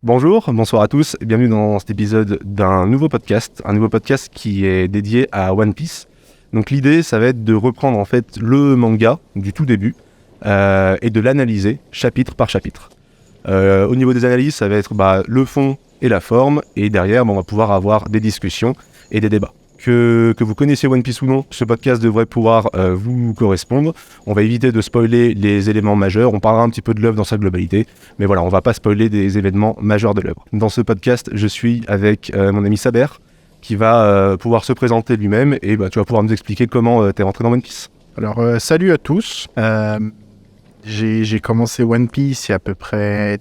Bonjour, bonsoir à tous et bienvenue dans cet épisode d'un nouveau podcast qui est dédié à One Piece. Donc l'idée, ça va être de reprendre en fait le manga du tout début et de l'analyser chapitre par chapitre. Au niveau des analyses, ça va être le fond et la forme, et derrière, on va pouvoir avoir des discussions et des débats. Que vous connaissiez One Piece ou non, ce podcast devrait pouvoir vous correspondre. On va éviter de spoiler les éléments majeurs, on parlera un petit peu de l'œuvre dans sa globalité, mais voilà, on va pas spoiler des événements majeurs de l'œuvre. Dans ce podcast, je suis avec mon ami Saber, qui va pouvoir se présenter lui-même, et tu vas pouvoir nous expliquer comment t'es rentré dans One Piece. Alors, salut à tous. J'ai commencé One Piece il y a à peu près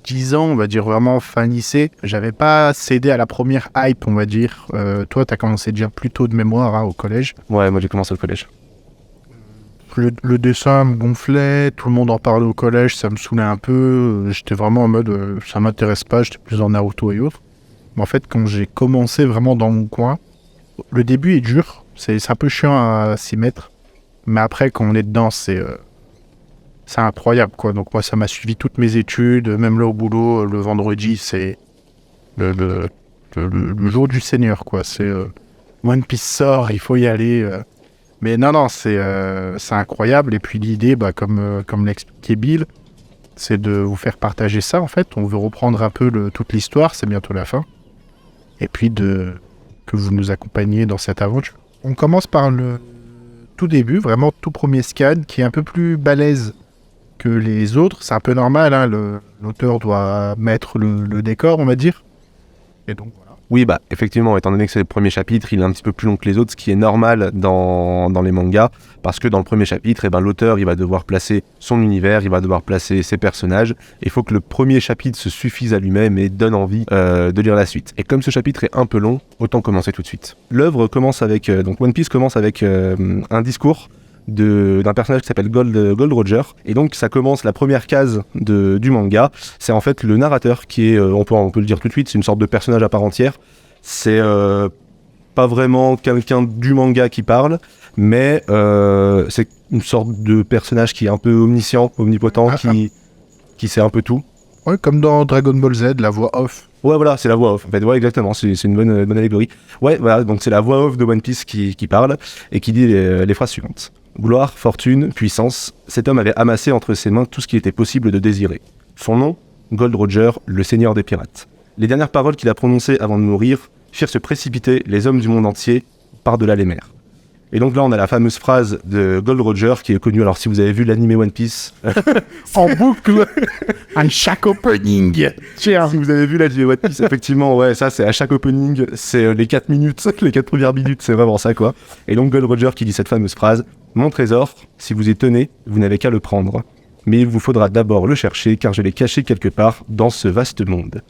10 ans, on va dire vraiment fin lycée. J'avais pas cédé à la première hype, on va dire. Toi, t'as commencé déjà plus tôt de mémoire au collège. Ouais, moi j'ai commencé au collège. Le dessin me gonflait, tout le monde en parlait au collège, ça me saoulait un peu. J'étais vraiment en mode, ça m'intéresse pas, j'étais plus en Naruto et autres. Mais en fait, quand j'ai commencé vraiment dans mon coin, le début est dur, c'est un peu chiant à s'y mettre. Mais après, quand on est dedans, c'est incroyable, quoi. Donc moi, ça m'a suivi toutes mes études, même là au boulot, le vendredi, c'est le jour du Seigneur, quoi. C'est One Piece sort, il faut y aller. Mais non, c'est incroyable. Et puis l'idée, comme l'expliquait Bill, c'est de vous faire partager ça, en fait. On veut reprendre un peu toute l'histoire, c'est bientôt la fin. Et puis que vous nous accompagniez dans cette aventure. On commence par le tout début, vraiment tout premier scan, qui est un peu plus balèze que les autres. C'est un peu normal, hein, l'auteur doit mettre le décor, on va dire. Et donc voilà. Oui, effectivement, étant donné que c'est le premier chapitre, il est un petit peu plus long que les autres, ce qui est normal dans les mangas, parce que dans le premier chapitre, l'auteur il va devoir placer son univers, il va devoir placer ses personnages, et il faut que le premier chapitre se suffise à lui-même et donne envie de lire la suite. Et comme ce chapitre est un peu long, autant commencer tout de suite. L'œuvre commence avec, donc One Piece commence avec un discours d'un personnage qui s'appelle Gold Roger, et donc ça commence la première case du manga. C'est en fait le narrateur qui est, on peut le dire tout de suite, c'est une sorte de personnage à part entière. C'est pas vraiment quelqu'un du manga qui parle, mais c'est une sorte de personnage qui est un peu omniscient, omnipotent, qui sait un peu tout. Ouais, comme dans Dragon Ball Z, la voix off. Ouais, voilà, c'est la voix off. En fait, ouais, exactement, c'est une bonne allégorie. Ouais, voilà, donc c'est la voix off de One Piece qui parle et qui dit les phrases suivantes. Gloire, fortune, puissance, cet homme avait amassé entre ses mains tout ce qu'il était possible de désirer. Son nom, Gold Roger, le seigneur des pirates. Les dernières paroles qu'il a prononcées avant de mourir firent se précipiter les hommes du monde entier par-delà les mers. Et donc là, on a la fameuse phrase de Gold Roger qui est connue. Alors, si vous avez vu l'anime One Piece, en boucle, à chaque opening. Tiens. Si vous avez vu l'anime One Piece, effectivement, ouais, ça, c'est à chaque opening, c'est les 4 minutes, les 4 premières minutes, c'est vraiment ça, quoi. Et donc, Gold Roger qui dit cette fameuse phrase, « Mon trésor, si vous y tenez, vous n'avez qu'à le prendre. Mais il vous faudra d'abord le chercher, car je l'ai caché quelque part dans ce vaste monde. »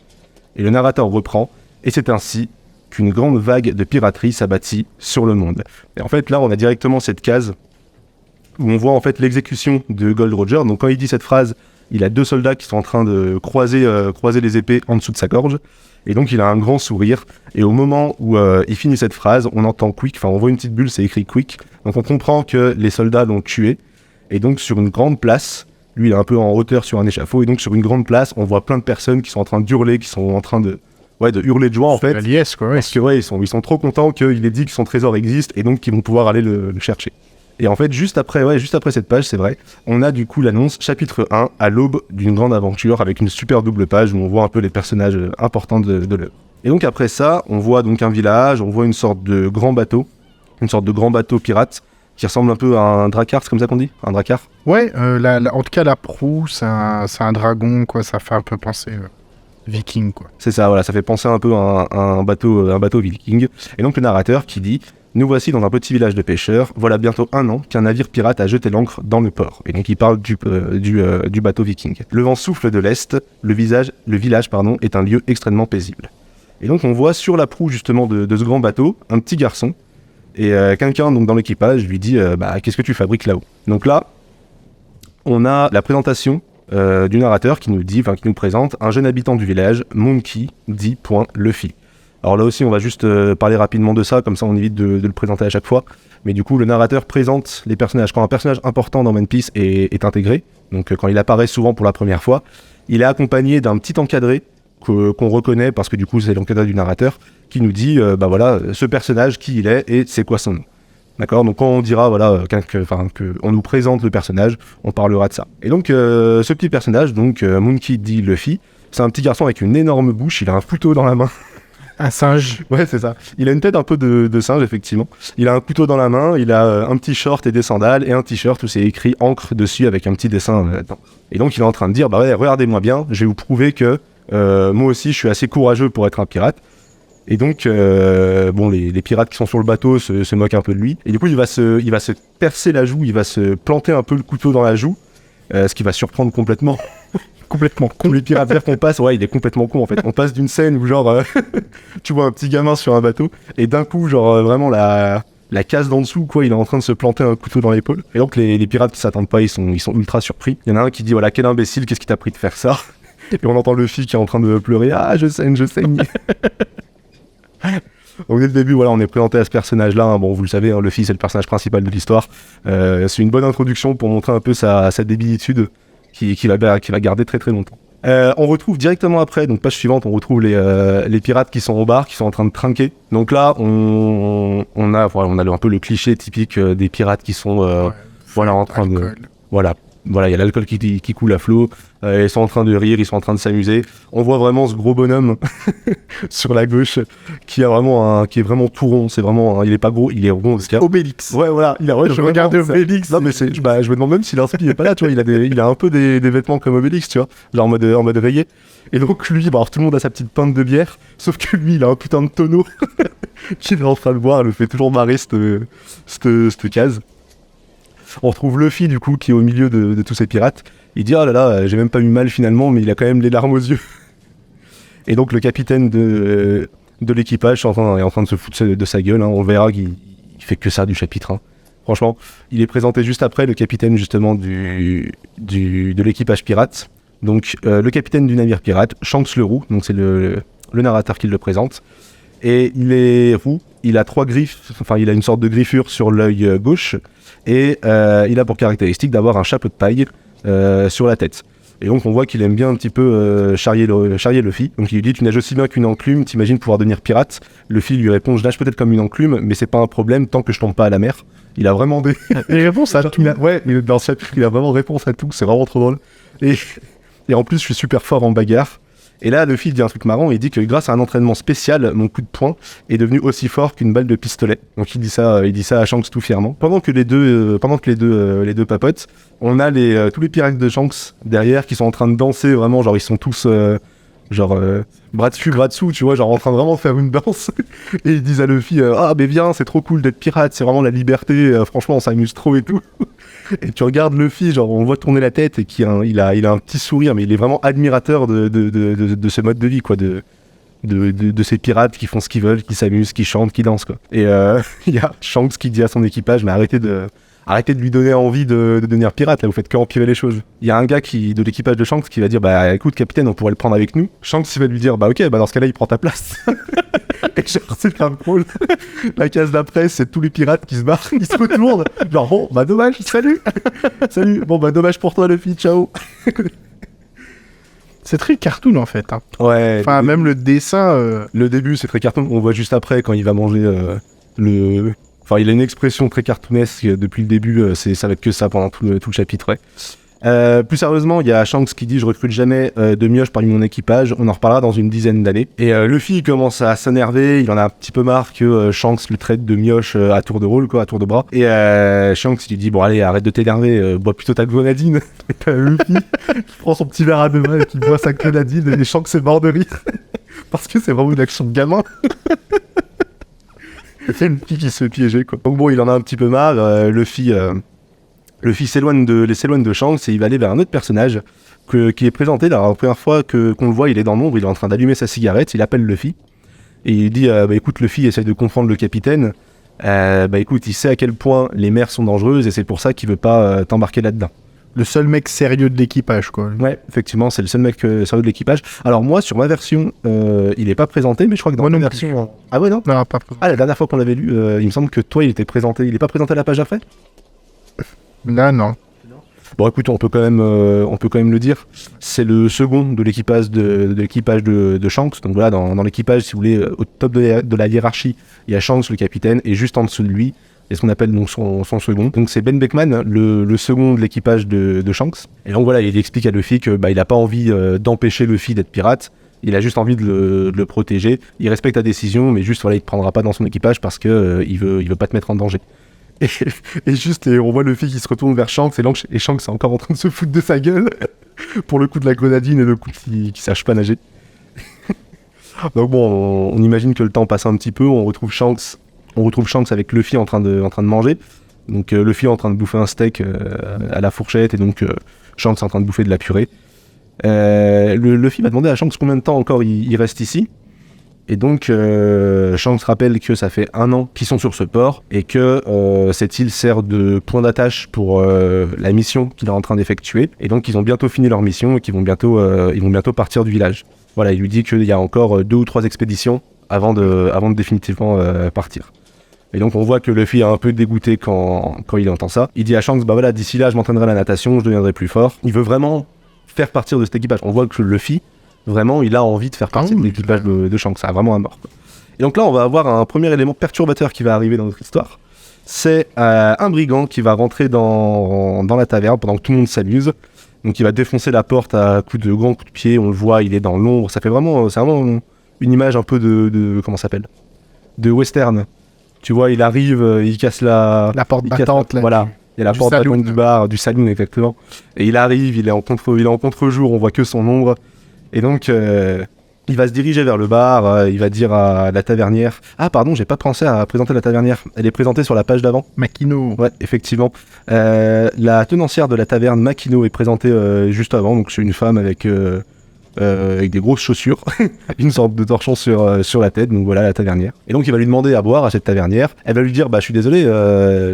Et le narrateur reprend, et c'est ainsi qu'une grande vague de piraterie s'abattit sur le monde. Et en fait, là, on a directement cette case où on voit en fait l'exécution de Gold Roger. Donc quand il dit cette phrase, il a 2 soldats qui sont en train de croiser les épées en dessous de sa gorge. Et donc il a un grand sourire. Et au moment où il finit cette phrase, on entend Quick, enfin on voit une petite bulle, c'est écrit Quick. Donc on comprend que les soldats l'ont tué. Et donc sur une grande place, lui il est un peu en hauteur sur un échafaud. Et donc sur une grande place, on voit plein de personnes qui sont en train d'hurler, qui sont en train de hurler de joie en fait. La liesse, quoi, ouais. Parce que ils sont trop contents qu'il ait dit que son trésor existe et donc qu'ils vont pouvoir aller le chercher. Et en fait, juste après cette page, c'est vrai, on a du coup l'annonce, chapitre 1, à l'aube d'une grande aventure, avec une super double page où on voit un peu les personnages importants de l'œuvre. Et donc après ça, on voit donc un village, on voit une sorte de grand bateau pirate, qui ressemble un peu à un drakkar, c'est comme ça qu'on dit ? Un drakkar ? Ouais, en tout cas, la proue, c'est un dragon, quoi, ça fait un peu penser... viking, quoi. C'est ça, voilà, ça fait penser un peu à un bateau viking. Et donc le narrateur qui dit « Nous voici dans un petit village de pêcheurs, voilà bientôt 1 an qu'un navire pirate a jeté l'ancre dans le port. » Et donc il parle du bateau viking. Le vent souffle de l'est, le village est un lieu extrêmement paisible. Et donc on voit sur la proue justement de ce grand bateau, un petit garçon, et quelqu'un donc dans l'équipage lui dit qu'est-ce que tu fabriques là-haut ? Donc là, on a la présentation du narrateur qui nous présente un jeune habitant du village, Monkey, dit Luffy. Alors là aussi, on va juste parler rapidement de ça, comme ça on évite de le présenter à chaque fois. Mais du coup, le narrateur présente les personnages. Quand un personnage important dans One Piece est intégré, donc quand il apparaît souvent pour la première fois, il est accompagné d'un petit encadré qu'on reconnaît parce que du coup c'est l'enquêteur du narrateur qui nous dit bah voilà ce personnage qui il est et c'est quoi son nom. D'accord, donc quand on dira voilà qu'on nous présente le personnage, on parlera de ça. Et donc ce petit personnage, donc Monkey D. Luffy, c'est un petit garçon avec une énorme bouche, il a un couteau dans la main. Un singe. Ouais, c'est ça. Il a une tête un peu de singe, effectivement. Il a un couteau dans la main, il a un petit short et des sandales et un t-shirt où c'est écrit encre dessus avec un petit dessin là-dedans. Et donc il est en train de dire, bah ouais, regardez-moi bien, je vais vous prouver que moi aussi je suis assez courageux pour être un pirate. Et donc, bon, les pirates qui sont sur le bateau se moquent un peu de lui. Et du coup, il va se percer la joue, il va se planter un peu le couteau dans la joue, ce qui va surprendre complètement. Complètement con. Tous les pirates verts qu'on passe, ouais, il est complètement con en fait. On passe d'une scène où genre, tu vois un petit gamin sur un bateau, et d'un coup, genre vraiment la case d'en dessous, quoi, il est en train de se planter un couteau dans l'épaule. Et donc les pirates qui s'attendent pas, ils sont ultra surpris. Il y en a un qui dit, voilà, quel imbécile, qu'est-ce qui t'a pris de faire ça? Et on entend Luffy qui est en train de pleurer, ah, je saigne. Donc dès le début, voilà, on est présenté à ce personnage-là. Hein. Bon, vous le savez, hein, Luffy, c'est le personnage principal de l'histoire. C'est une bonne introduction pour montrer un peu sa débilitude qui va garder très très longtemps. On retrouve directement après, donc page suivante, on retrouve les pirates qui sont au bar, qui sont en train de trinquer. Donc là, on a un peu le cliché typique des pirates qui sont en train de... Voilà, il y a l'alcool qui coule à flot, ils sont en train de rire, ils sont en train de s'amuser. On voit vraiment ce gros bonhomme sur la gauche qui est vraiment tout rond, c'est vraiment, il est pas gros, il est rond. Obélix. Ouais, voilà, Je regardais Obélix. Non mais je me demande même si l'inspi est pas là, tu vois, il a un peu des vêtements comme Obélix, tu vois, genre en mode rayé. Et donc lui, alors tout le monde a sa petite pinte de bière, sauf que lui, il a un putain de tonneau qu'il est en train de boire, elle le fait toujours marrer cette case. On retrouve Luffy du coup qui est au milieu de tous ces pirates. Il dit oh là là, j'ai même pas eu mal finalement, mais il a quand même les larmes aux yeux. Et donc le capitaine de l'équipage est en train de se foutre de sa gueule. Hein. On verra qu'il fait que ça du chapitre 1. Franchement, il est présenté juste après le capitaine justement de l'équipage pirate. Donc le capitaine du navire pirate, Shanks le roux. Donc c'est le narrateur qui le présente. Et il est roux. Il a 3 griffes. Enfin, il a une sorte de griffure sur l'œil gauche. Et il a pour caractéristique d'avoir un chapeau de paille sur la tête. Et donc on voit qu'il aime bien un petit peu charrier Luffy. Donc il lui dit tu nages aussi bien qu'une enclume, t'imagines pouvoir devenir pirate. Luffy lui répond je nage peut-être comme une enclume, mais c'est pas un problème tant que je tombe pas à la mer. Il a vraiment des réponses à tout. Dans ce chapitre il a vraiment réponse à tout, c'est vraiment trop drôle. Et en plus je suis super fort en bagarre. Et là, Luffy dit un truc marrant, il dit que grâce à un entraînement spécial, mon coup de poing est devenu aussi fort qu'une balle de pistolet. Donc il dit ça à Shanks tout fièrement. Pendant que les deux papotent, on a tous les pirates de Shanks derrière qui sont en train de danser vraiment, genre ils sont tous bras dessus, bras dessous, tu vois, genre en train de vraiment faire une danse. Et ils disent à Luffy ah mais viens, c'est trop cool d'être pirate, c'est vraiment la liberté, franchement on s'amuse trop et tout. Et tu regardes Luffy, genre on voit tourner la tête et il a un petit sourire, mais il est vraiment admirateur de ce mode de vie, quoi, de ces pirates qui font ce qu'ils veulent, qui s'amusent, qui chantent, qui dansent, quoi. Et il y a Shanks qui dit à son équipage mais arrêtez de lui donner envie de devenir pirate, là vous faites qu'empirer les choses. Il y a un gars de l'équipage de Shanks qui va dire bah écoute capitaine, on pourrait le prendre avec nous. Shanks il va lui dire bah ok, bah dans ce cas-là il prend ta place. Et genre c'est quand même drôle. La case d'après c'est tous les pirates qui se barrent, ils se retournent. Genre bon bah dommage, salut. Bon bah dommage pour toi Luffy, ciao. C'est très cartoon en fait. Hein. Ouais. Enfin même le dessin. Le début c'est très cartoon, on voit juste après quand il va manger Enfin, il a une expression très cartoonesque depuis le début, ça va être que ça pendant tout le chapitre, ouais. Plus sérieusement, il y a Shanks qui dit « Je recrute jamais de mioches parmi mon équipage, on en reparlera dans une dizaine d'années. » Et Luffy commence à s'énerver, il en a un petit peu marre que Shanks le traite de mioche à tour de rôle, quoi, à tour de bras. Et Shanks lui dit « Bon allez, arrête de t'énerver, bois plutôt ta grenadine. » Et t'as Luffy qui prend son petit verre à deux mains et qui boit sa grenadine, et Shanks est mort de rire. Parce que c'est vraiment une action de gamin. C'est une fille qui se fait piéger, quoi. Donc bon, il en a un petit peu marre. Luffy s'éloigne de Shanks et il va aller vers un autre personnage qui est présenté. La première fois qu'on le voit, il est dans l'ombre, il est en train d'allumer sa cigarette, il appelle Luffy. Et il dit bah écoute Luffy, essaye de comprendre le capitaine. Bah écoute, il sait à quel point les mers sont dangereuses et c'est pour ça qu'il veut pas t'embarquer là-dedans. Le seul mec sérieux de l'équipage, quoi. Ouais, effectivement, c'est le seul mec sérieux de l'équipage. Alors moi, sur ma version, il est pas présenté, mais je crois que dans ma version... Ah ouais, non, pas présenté. Ah, la dernière fois qu'on l'avait lu, il me semble que toi, il était présenté. Il est pas présenté à la page après ? Là, non. Bon, écoute, on peut quand même le dire. C'est le second de l'équipage de Shanks. Donc voilà, dans l'équipage, si vous voulez, au top de la hiérarchie, il y a Shanks, le capitaine, et juste en dessous de lui, il y a ce qu'on appelle donc son second. Donc c'est Ben Beckman, le second de l'équipage de Shanks. Et donc voilà, il explique à Luffy que il a pas envie d'empêcher Luffy d'être pirate. Il a juste envie de le protéger. Il respecte ta décision, mais juste voilà, il te prendra pas dans son équipage parce que il veut pas te mettre en danger. Et on voit Luffy qui se retourne vers Shanks et Shanks est encore en train de se foutre de sa gueule pour le coup de la grenadine et le coup qui sache pas nager. Donc bon, on imagine que le temps passe un petit peu, on retrouve Shanks avec Luffy en train de manger. Donc Luffy est en train de bouffer un steak à la fourchette et donc Shanks est en train de bouffer de la purée. Luffy va demander à Shanks combien de temps encore il reste ici. Et donc Shanks rappelle que ça fait 1 an qu'ils sont sur ce port et que cette île sert de point d'attache pour la mission qu'il est en train d'effectuer. Et donc ils ont bientôt fini leur mission et qu'ils vont bientôt partir du village. Voilà, il lui dit qu'il y a encore 2 ou 3 expéditions avant de définitivement partir. Et donc on voit que Luffy est un peu dégoûté quand il entend ça. Il dit à Shanks, bah voilà, d'ici là je m'entraînerai à la natation, je deviendrai plus fort. Il veut vraiment faire partir de cet équipage. On voit que Luffy, vraiment, il a envie de faire partie de l'équipage de Shanks. Ça a vraiment un mort, quoi. Et donc là, on va avoir un premier élément perturbateur qui va arriver dans notre histoire. C'est un brigand qui va rentrer dans la taverne pendant que tout le monde s'amuse. Donc il va défoncer la porte à coups de grands coups de pied. On le voit, il est dans l'ombre. C'est vraiment une image un peu de comment ça s'appelle, de western. Tu vois, il arrive, il casse la porte battante. Voilà. Il y a la porte battante du bar, du saloon exactement. Et il arrive, il est en contre-jour, on voit que son ombre. Et donc, il va se diriger vers le bar, il va dire à la tavernière... Ah pardon, j'ai pas pensé à présenter la tavernière. Elle est présentée sur la page d'avant. Makino. Ouais, effectivement. La tenancière de la taverne, Makino, est présentée juste avant. Donc c'est une femme avec des grosses chaussures, une sorte de torchon sur la tête. Donc voilà, la tavernière. Et donc il va lui demander à boire à cette tavernière. Elle va lui dire, bah je suis désolé,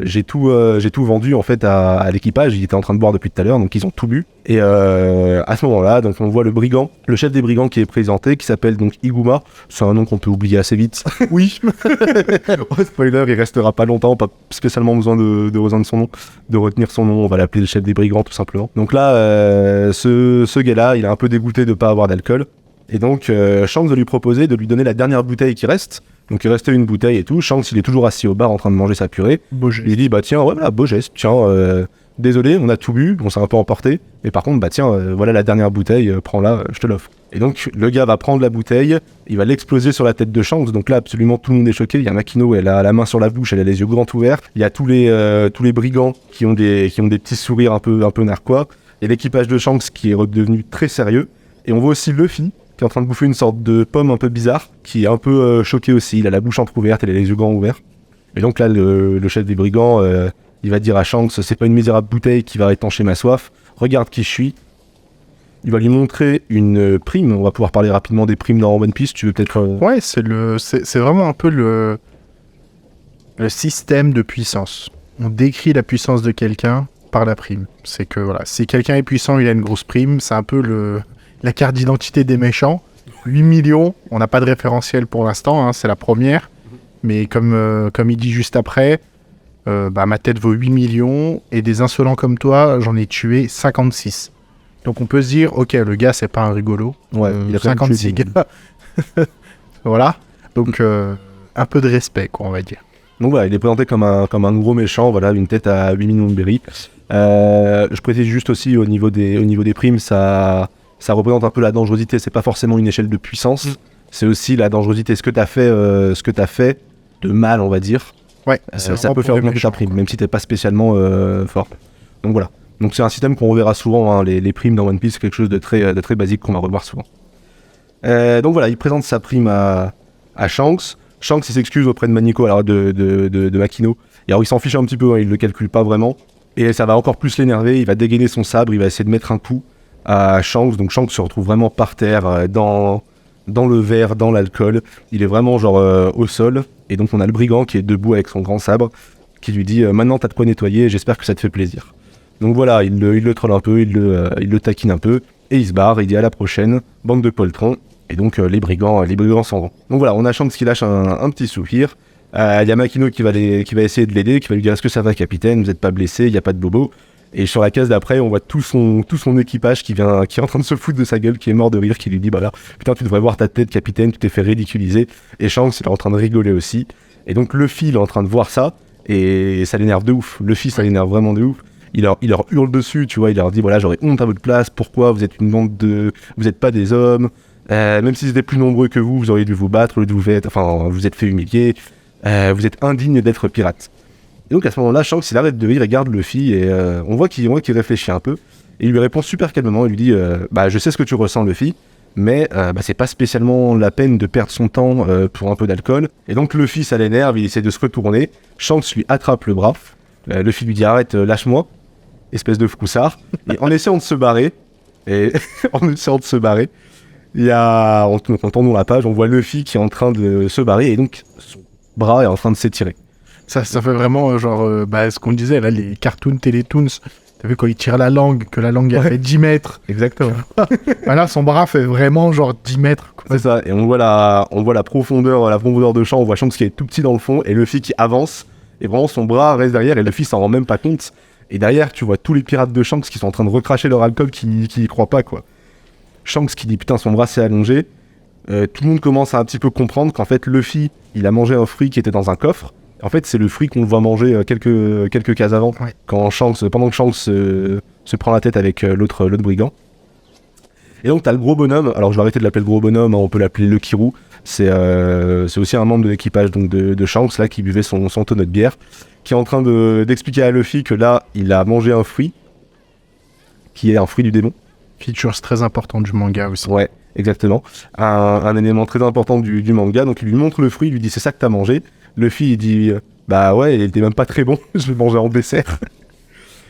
j'ai tout vendu en fait à l'équipage. Il était en train de boire depuis tout à l'heure, donc ils ont tout bu. Et à ce moment-là, donc on voit le brigand, le chef des brigands qui est présenté, qui s'appelle donc Iguma. C'est un nom qu'on peut oublier assez vite. Oui. Oh, spoiler, il restera pas longtemps, pas spécialement besoin de retenir son nom. On va l'appeler le chef des brigands tout simplement. Donc là, ce gars-là, il est un peu dégoûté de pas avoir d'alcool. Et donc Shanks va lui proposer de lui donner la dernière bouteille qui reste. Donc il restait une bouteille et tout. Shanks, il est toujours assis au bar en train de manger sa purée. Beau geste. Il dit, bah tiens, ouais, voilà, beau geste, tiens, désolé, on a tout bu, on s'est un peu emporté, mais par contre, bah tiens, voilà la dernière bouteille, prends-la, je te l'offre. Et donc, le gars va prendre la bouteille, il va l'exploser sur la tête de Shanks, donc là, absolument tout le monde est choqué. Il y a Makino, elle a la main sur la bouche, elle a les yeux grands ouverts. Il y a tous les brigands qui ont des petits sourires un peu narquois. Et l'équipage de Shanks qui est redevenu très sérieux. Et on voit aussi Luffy, qui est en train de bouffer une sorte de pomme un peu bizarre, qui est un peu choqué aussi. Il a la bouche entrouverte, il a les yeux grands ouverts. Et donc là, le chef des brigands... il va dire à Shanks, c'est pas une misérable bouteille qui va étancher ma soif, regarde qui je suis. Il va lui montrer une prime, on va pouvoir parler rapidement des primes dans One Piece, tu veux peut-être... Ouais, c'est vraiment un peu le système de puissance. On décrit la puissance de quelqu'un par la prime. C'est que voilà, si quelqu'un est puissant, il a une grosse prime, c'est un peu la carte d'identité des méchants. 8 millions, on n'a pas de référentiel pour l'instant, hein, c'est la première, mais comme il dit juste après... ma tête vaut 8 millions et des insolents comme toi, j'en ai tué 56. Donc on peut se dire, ok, le gars, c'est pas un rigolo. Ouais, il a 56 gars. Voilà. Donc un peu de respect, quoi, on va dire. Donc voilà, il est présenté comme un gros méchant, voilà, une tête à 8 millions de berries. Je précise juste aussi au niveau des primes, ça représente un peu la dangerosité, c'est pas forcément une échelle de puissance, c'est aussi la dangerosité, ce que t'as fait de mal, on va dire. Ouais, ça peut faire augmenter ta prime, même si t'es pas spécialement fort. Donc voilà. Donc c'est un système qu'on reverra souvent, hein, les primes dans One Piece, c'est quelque chose de très basique qu'on va revoir souvent. Donc voilà, il présente sa prime à Shanks. Shanks il s'excuse auprès de Manico, alors de Makino. Et alors il s'en fiche un petit peu, hein, il le calcule pas vraiment. Et ça va encore plus l'énerver, il va dégainer son sabre, il va essayer de mettre un coup à Shanks. Donc Shanks se retrouve vraiment par terre, dans le verre, dans l'alcool. Il est vraiment genre au sol. Et donc on a le brigand qui est debout avec son grand sabre, qui lui dit maintenant t'as de quoi nettoyer, j'espère que ça te fait plaisir. Donc voilà, il le troll un peu, il le taquine un peu, et il se barre, il dit à la prochaine, bande de poltrons. Et donc les brigands s'en vont. Donc voilà, on a Shanks qui lâche un petit soupir. Il y a Makino qui va essayer de l'aider, qui va lui dire est-ce que ça va capitaine, vous n'êtes pas blessé, il n'y a pas de bobo. Et sur la case d'après, on voit tout son équipage qui est en train de se foutre de sa gueule, qui est mort de rire, qui lui dit bah là, putain, tu devrais voir ta tête, capitaine, tu t'es fait ridiculiser. Et Shanks, il est en train de rigoler aussi. Et donc Luffy, il est en train de voir ça, et ça l'énerve de ouf. Luffy, ça l'énerve vraiment de ouf. Il leur hurle dessus, tu vois, il leur dit voilà, j'aurais honte à votre place, pourquoi vous êtes une bande de. Vous êtes pas des hommes, même s'ils étaient plus nombreux que vous auriez dû vous battre, au lieu de vous faire. Enfin, vous êtes fait humilier, vous êtes indigne d'être pirate. Et donc à ce moment-là, Shanks il arrête de rire, il regarde Luffy et on voit qu'il réfléchit un peu. Et il lui répond super calmement, il lui dit bah je sais ce que tu ressens Luffy, mais c'est pas spécialement la peine de perdre son temps pour un peu d'alcool. Et donc Luffy ça l'énerve, il essaie de se retourner, Shanks lui attrape le bras, Luffy lui dit arrête, lâche-moi, espèce de froussard. Et en essayant de se barrer, il y a, en tournant la page, on voit Luffy qui est en train de se barrer et donc son bras est en train de s'étirer. Ça fait vraiment ce qu'on disait là, les cartoons Télétoons. T'as vu quand il tire la langue, que la langue elle fait 10 mètres. Exactement. Là, son bras fait vraiment genre 10 mètres. Quoi. C'est ça, et on voit la profondeur de champ, on voit Shanks qui est tout petit dans le fond, et Luffy qui avance, et vraiment son bras reste derrière, et Luffy s'en rend même pas compte. Et derrière, tu vois tous les pirates de Shanks qui sont en train de recracher leur alcool, qui y croient pas, quoi. Shanks qui dit putain, son bras s'est allongé. Tout le monde commence à un petit peu comprendre qu'en fait, Luffy, il a mangé un fruit qui était dans un coffre. En fait, c'est le fruit qu'on le voit manger quelques cases avant, ouais. pendant que Shanks se prend la tête avec l'autre brigand. Et donc, t'as le gros bonhomme. Alors, je vais arrêter de l'appeler le gros bonhomme, hein, on peut l'appeler le Kirou. C'est aussi un membre de l'équipage donc de Shanks, là, qui buvait son tonneau de bière, qui est en train d'expliquer à Luffy que là, il a mangé un fruit, qui est un fruit du démon. Feature très important du manga aussi. Ouais, exactement. Un élément très important du manga. Donc, il lui montre le fruit, il lui dit c'est ça que t'as mangé. Luffy, il dit bah ouais, il était même pas très bon, je l'ai mangé en dessert.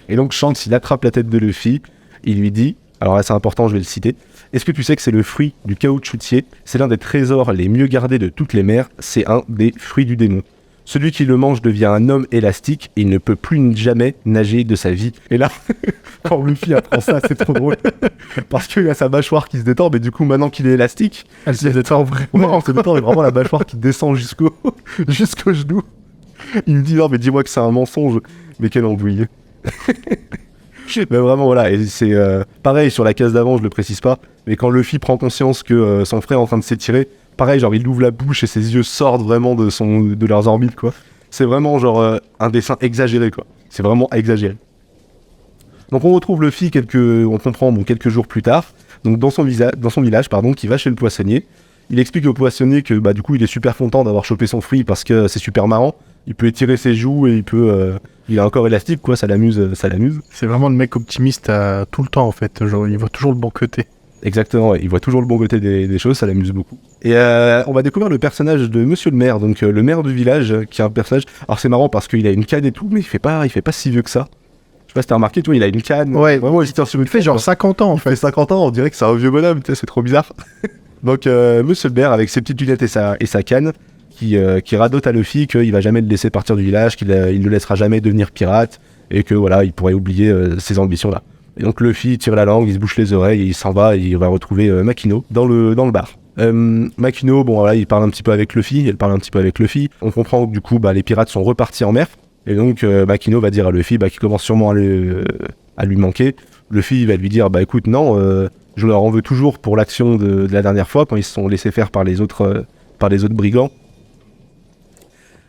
Et donc, Shanks, il attrape la tête de Luffy, il lui dit, alors là c'est important, je vais le citer, est-ce que tu sais que c'est le fruit du caoutchoutier? C'est l'un des trésors les mieux gardés de toutes les mers, c'est un des fruits du démon. Celui qui le mange devient un homme élastique et il ne peut plus jamais nager de sa vie. Et là, quand Luffy apprend ça, c'est trop drôle. Parce qu'il a sa mâchoire qui se détend, mais du coup, maintenant qu'il est élastique, elle se détend vraiment. Ouais, se détend, et vraiment la mâchoire qui descend jusqu'au genou. Il me dit non, mais dis-moi que c'est un mensonge. Mais quelle andouille. Mais vraiment, voilà. Et c'est pareil sur la case d'avant, je le précise pas. Mais quand Luffy prend conscience que son frère est en train de s'étirer, pareil, genre il ouvre la bouche et ses yeux sortent vraiment de leurs orbites, quoi. C'est vraiment genre un dessin exagéré, quoi. C'est vraiment exagéré. Donc on retrouve Luffy quelques jours plus tard, donc dans son village, qui va chez le poissonnier. Il explique au poissonnier que du coup il est super content d'avoir chopé son fruit parce que c'est super marrant. Il peut étirer ses joues et il est encore élastique, quoi. Ça l'amuse. C'est vraiment le mec optimiste tout le temps en fait. Genre il voit toujours le bon côté. Exactement, ouais. Il voit toujours le bon côté des choses, ça l'amuse beaucoup. Et on va découvrir le personnage de Monsieur le maire, donc le maire du village, qui est un personnage. Alors c'est marrant parce qu'il a une canne et tout, mais il fait pas si vieux que ça. Je sais pas si t'as remarqué, toi, il a une canne. Ouais, vraiment, il se tient sur une. Il fait genre 50 ans en fait. Il fait 50 ans, on dirait que c'est un vieux bonhomme, tu sais, c'est trop bizarre. Donc Monsieur le maire, avec ses petites lunettes et sa canne, qui radote à Luffy qu'il va jamais le laisser partir du village, qu'il ne le laissera jamais devenir pirate, et que voilà, il pourrait oublier ses ambitions là. Et donc Luffy tire la langue, il se bouche les oreilles, et il s'en va, et il va retrouver Makino dans le bar. Makino, bon voilà, il parle un petit peu avec Luffy, on comprend que du coup les pirates sont repartis en mer, et donc Makino va dire à Luffy qu'il commence sûrement à lui manquer. Luffy va lui dire écoute non, je leur en veux toujours pour l'action de la dernière fois, quand ils se sont laissés faire par les autres brigands.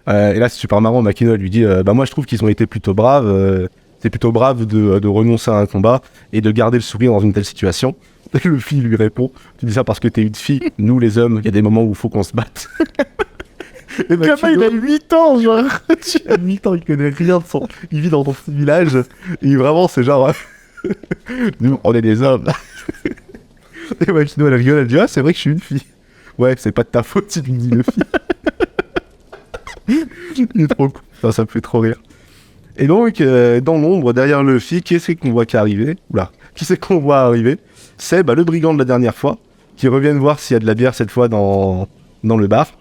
Et là c'est super marrant, Makino lui dit moi je trouve qu'ils ont été plutôt braves, c'est plutôt brave de renoncer à un combat et de garder le sourire dans une telle situation. Et Luffy lui répond tu dis ça parce que t'es une fille, nous les hommes, il y a des moments où il faut qu'on se batte. Et Makino, il a 8 ans, genre. Il a 8 ans, il connaît rien de son. Il vit dans ton petit village, et vraiment c'est genre nous on est des hommes. Et Makino elle rigole, elle dit c'est vrai que je suis une fille. Ouais, c'est pas de ta faute si tu me dis Luffy. Il est trop cool, ça me fait trop rire. Et donc, dans l'ombre, derrière Luffy, qui c'est qu'on voit arriver? C'est le brigand de la dernière fois, qui revient voir s'il y a de la bière cette fois dans le bar.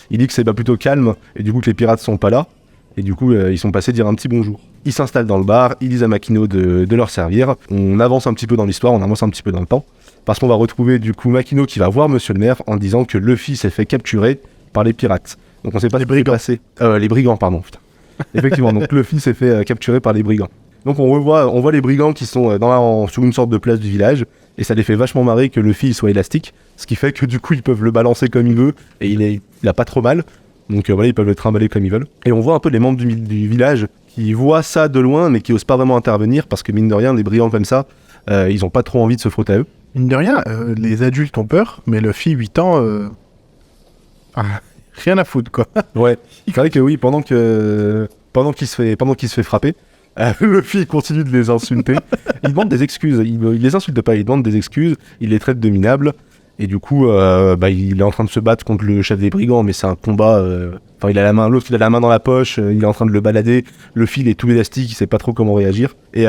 Il dit que c'est plutôt calme, et du coup que les pirates sont pas là, et du coup ils sont passés dire un petit bonjour. Ils s'installent dans le bar, ils disent à Makino de leur servir. On avance un petit peu dans l'histoire, on avance un petit peu dans le temps, parce qu'on va retrouver du coup Makino qui va voir Monsieur le maire en disant que Luffy s'est fait capturer par les pirates. Donc on sait pas ce qui s'est passé. Les brigands, pardon, putain. Effectivement, donc Luffy s'est fait capturer par les brigands. Donc on voit les brigands qui sont sur une sorte de place du village, et ça les fait vachement marrer que Luffy soit élastique, ce qui fait que du coup ils peuvent le balancer comme ils veulent, et il a pas trop mal, donc voilà, ils peuvent le trimballer comme ils veulent. Et on voit un peu les membres du village qui voient ça de loin, mais qui osent pas vraiment intervenir, parce que mine de rien, des brigands comme ça, ils ont pas trop envie de se frotter à eux. Mine de rien, les adultes ont peur, mais Luffy, 8 ans, rien à foutre, quoi. Ouais, c'est vrai que oui, pendant qu'il se fait frapper, Luffy continue de les insulter. Il demande des excuses. Il les insulte pas, il demande des excuses. Il les traite de minables. Et du coup, il est en train de se battre contre le chef des brigands, mais c'est un combat. Enfin, l'autre il a la main dans la poche, il est en train de le balader. Luffy il est tout élastique, il sait pas trop comment réagir. Et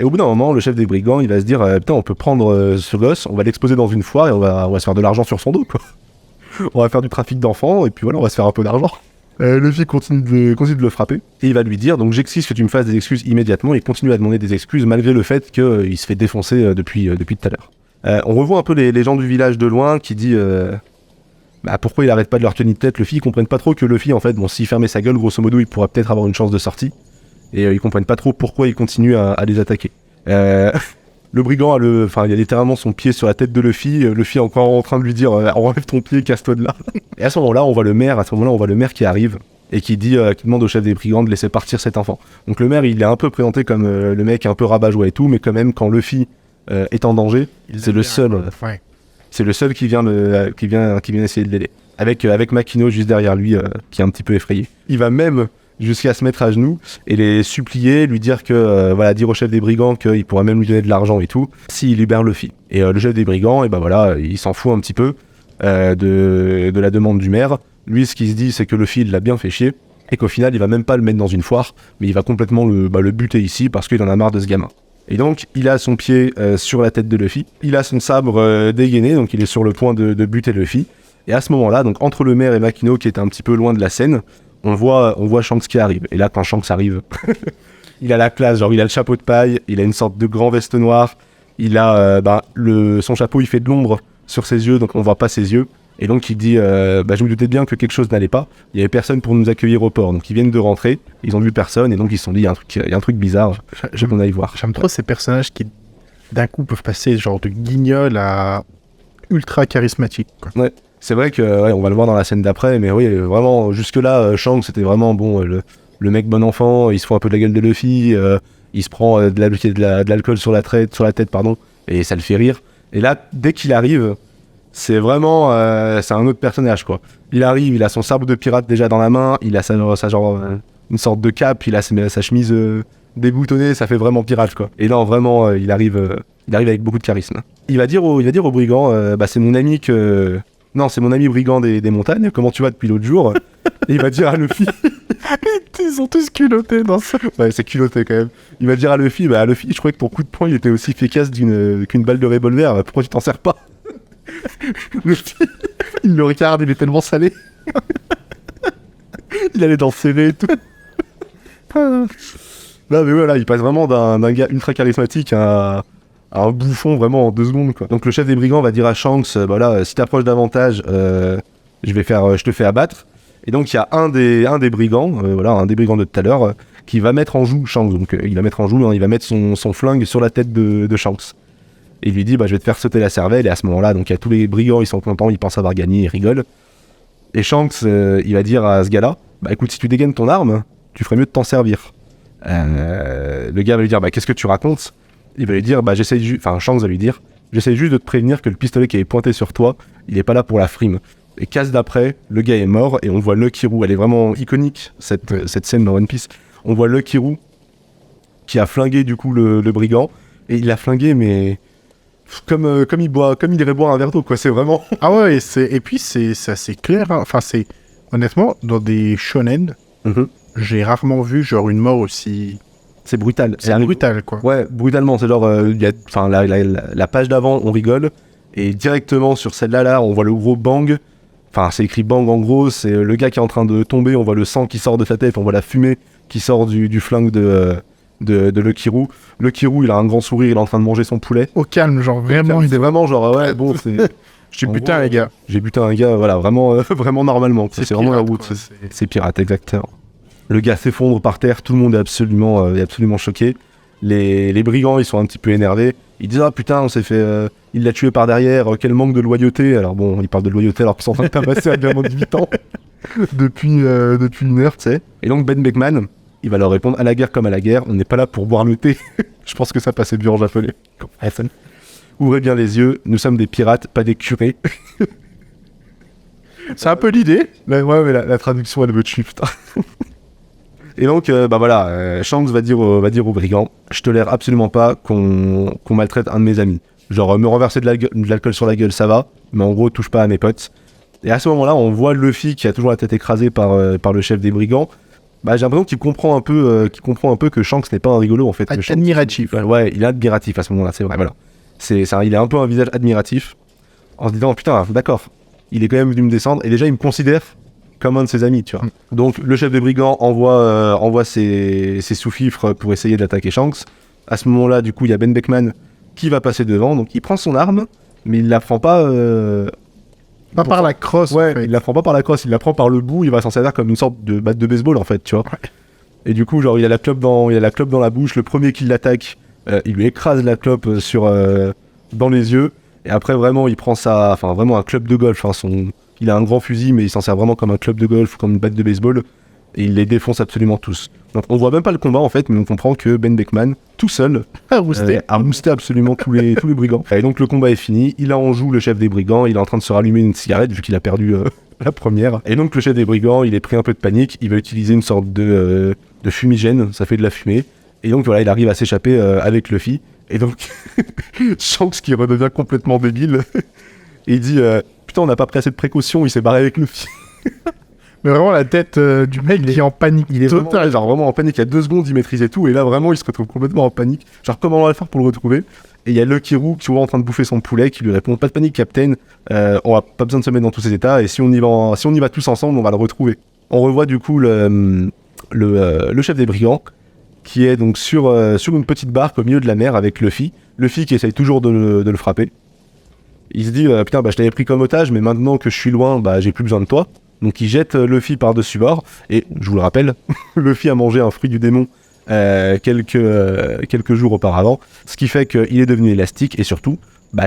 au bout d'un moment, le chef des brigands, il va se dire, putain, on peut prendre ce gosse, on va l'exposer dans une foire et on va se faire de l'argent sur son dos, quoi. On va faire du trafic d'enfants et puis voilà, on va se faire un peu d'argent. Luffy continue de le frapper et il va lui dire, donc j'exige que tu me fasses des excuses immédiatement. Il continue à demander des excuses malgré le fait qu'il se fait défoncer depuis tout à l'heure. On revoit un peu les gens du village de loin qui dit pourquoi il arrête pas de leur tenir tête. Luffy, ils comprennent pas trop que Luffy, en fait, bon, s'il fermait sa gueule, grosso modo, il pourrait peut-être avoir une chance de sortie. Et ils comprennent pas trop pourquoi il continue à les attaquer. Le brigand il a littéralement son pied sur la tête de Luffy. Luffy est encore en train de lui dire enlève ton pied, casse-toi de là. Et à ce moment-là, on voit le maire qui arrive et qui demande au chef des brigands de laisser partir cet enfant. Donc le maire, il est un peu présenté comme le mec un peu rabat-joie et tout, mais quand même, quand Luffy est en danger, c'est le seul. Ouais. C'est le seul qui vient essayer de l'aider. Avec Makino juste derrière lui, qui est un petit peu effrayé. Il va même jusqu'à se mettre à genoux et les supplier, lui dire que, dire au chef des brigands qu'il pourra même lui donner de l'argent et tout, s'il libère Luffy. Et le chef des brigands, il s'en fout un petit peu de la demande du maire. Lui, ce qu'il se dit, c'est que Luffy, il l'a bien fait chier, et qu'au final, il va même pas le mettre dans une foire, mais il va complètement le buter ici, parce qu'il en a marre de ce gamin. Et donc, il a son pied sur la tête de Luffy, il a son sabre dégainé, donc il est sur le point de buter Luffy. Et à ce moment-là, donc entre le maire et Makino, qui était un petit peu loin de la scène, on voit Shanks qui arrive. Et là, quand Shanks arrive, il a la classe, genre il a le chapeau de paille, il a une sorte de grand veste noire, il a son chapeau, il fait de l'ombre sur ses yeux, donc on voit pas ses yeux. Et donc il dit, je me doutais bien que quelque chose n'allait pas, il y avait personne pour nous accueillir au port, donc ils viennent de rentrer, ils ont vu personne, et donc ils se sont dit, il y a un truc bizarre, j'aime qu'on aille voir. J'aime trop ces personnages qui, d'un coup, peuvent passer genre de guignol à ultra charismatique, quoi. Ouais. C'est vrai que, on va le voir dans la scène d'après, mais oui, vraiment, jusque-là, Shanks, c'était vraiment, bon, le mec bon enfant, il se fout un peu de la gueule de Luffy, il se prend de l'alcool sur la tête, et ça le fait rire. Et là, dès qu'il arrive, c'est vraiment, c'est un autre personnage, quoi. Il arrive, il a son sabre de pirate déjà dans la main, il a une sorte de cape, il a sa chemise déboutonnée, ça fait vraiment pirate, quoi. Et là, vraiment, il arrive avec beaucoup de charisme. Il va dire au brigand, c'est mon ami Non, c'est mon ami brigand des montagnes, comment tu vas depuis l'autre jour? Et il va dire à Luffy... Ils sont tous culottés dans ça. Ouais, c'est culotté quand même. Il va dire à Luffy, Luffy, je croyais que ton coup de poing, il était aussi efficace qu'une balle de revolver, pourquoi tu t'en sers pas? Luffy, il le regarde, il est tellement salé. Il allait dans serré et tout. Non mais voilà, il passe vraiment d'un gars ultra charismatique à un bouffon vraiment en 2 secondes, quoi. Donc le chef des brigands va dire à Shanks, si t'approches davantage, je te fais abattre. Et donc il y a un des brigands, un des brigands de tout à l'heure, qui va mettre en joue Shanks. Donc il va mettre en joue, il va mettre son flingue sur la tête de Shanks. Et il lui dit, je vais te faire sauter la cervelle. Et à ce moment-là, donc il y a tous les brigands, ils sont contents, ils pensent avoir gagné, ils rigolent. Et Shanks, il va dire à ce gars-là, écoute, si tu dégaines ton arme, tu ferais mieux de t'en servir. Le gars va lui dire, qu'est-ce que tu racontes? Il va lui dire, Shanks va lui dire, j'essaie juste de te prévenir que le pistolet qui est pointé sur toi, il est pas là pour la frime. Et case d'après, le gars est mort et on voit Lucky Roux. Elle est vraiment iconique, cette scène dans One Piece. On voit Lucky Roux qui a flingué du coup le brigand. Et il l'a flingué, mais comme il irait boire un verre d'eau, quoi. C'est vraiment... Ah ouais, et puis c'est assez clair, hein. Enfin, c'est... Honnêtement, dans des shonen, j'ai rarement vu genre une mort aussi... C'est brutal. C'est brutal, quoi. Ouais, brutalement. C'est genre, la page d'avant, on rigole. Et directement sur celle-là, on voit le gros bang. Enfin, c'est écrit bang en gros. C'est le gars qui est en train de tomber. On voit le sang qui sort de sa tête. On voit la fumée qui sort du flingue de Lucky Roux. Lucky Roux, il a un grand sourire. Il est en train de manger son poulet. Au calme, genre vraiment. C'est vraiment genre, ouais, bon, c'est... J'ai buté un gars. J'ai buté un gars, voilà, vraiment, vraiment normalement. C'est pirate, vraiment la route. C'est pirate, exactement. Le gars s'effondre par terre. Tout le monde est absolument choqué. Les brigands, ils sont un petit peu énervés. Ils disent ah putain, on s'est fait, il l'a tué par derrière, quel manque de loyauté. Alors bon, ils parlent de loyauté alors qu'ils sont en train de tabasser un gamin de 8 ans depuis une heure, tu sais. Et donc Ben Beckman, il va leur répondre à la guerre comme à la guerre, on n'est pas là pour boire le thé. Je pense que ça passait bien en japonais. Ouvrez bien les yeux, nous sommes des pirates, pas des curés. C'est un peu l'idée. Ouais, mais la traduction, elle me tue, putain. Et donc, Shanks va dire aux brigands, je tolère absolument pas qu'on maltraite un de mes amis. Genre, me renverser de l'alcool sur la gueule, ça va, mais en gros, touche pas à mes potes. Et à ce moment-là, on voit Luffy qui a toujours la tête écrasée par le chef des brigands. Bah, j'ai l'impression qu'il comprend un peu que Shanks n'est pas un rigolo, en fait. Admiratif. Ouais, il est admiratif à ce moment-là, c'est vrai, voilà. Il a un peu un visage admiratif, en se disant, putain, d'accord, il est quand même venu me descendre, et déjà, il me considère comme un de ses amis, tu vois. Donc, le chef des brigands envoie ses sous-fifres pour essayer d'attaquer Shanks. À ce moment-là, du coup, il y a Ben Beckman qui va passer devant, donc il prend son arme, mais il la prend pas... Pas par la crosse, ouais, en fait. il la prend pas par la crosse, il la prend par le bout, il va s'en servir comme une sorte de batte de baseball, en fait, tu vois. Ouais. Et du coup, genre, il a la clope dans la bouche, le premier qui l'attaque, il lui écrase la clope dans les yeux, et après, vraiment, il prend vraiment un club de golf, hein, il a un grand fusil, mais il s'en sert vraiment comme un club de golf ou comme une batte de baseball, et il les défonce absolument tous. Donc on voit même pas le combat en fait, mais on comprend que Ben Beckman, tout seul, a rousté absolument tous les brigands. Et donc le combat est fini, il a en joue le chef des brigands, il est en train de se rallumer une cigarette vu qu'il a perdu la première. Et donc le chef des brigands, il est pris un peu de panique, il va utiliser une sorte de fumigène, ça fait de la fumée. Et donc voilà, il arrive à s'échapper avec Luffy. Et donc Shanks qui redevient complètement débile, et il dit... Putain, on n'a pas pris assez de précautions, il s'est barré avec Luffy. Mais vraiment, la tête du mec qui est en panique. Il est vraiment en panique. Il y a 2 secondes, il maîtrisait tout. Et là, vraiment, il se retrouve complètement en panique. Genre, comment on va faire pour le retrouver? Et il y a Lucky Roux qui est en train de bouffer son poulet, qui lui répond pas de panique, Captain. On a pas besoin de se mettre dans tous ces états. Et si on y va tous ensemble, on va le retrouver. On revoit du coup le chef des brigands, qui est donc sur une petite barque au milieu de la mer avec Luffy. Luffy qui essaye toujours de le frapper. Il se dit, putain, je t'avais pris comme otage, mais maintenant que je suis loin, j'ai plus besoin de toi. Donc il jette Luffy par-dessus bord, et je vous le rappelle, Luffy a mangé un fruit du démon quelques jours auparavant, ce qui fait qu'il est devenu élastique, et surtout,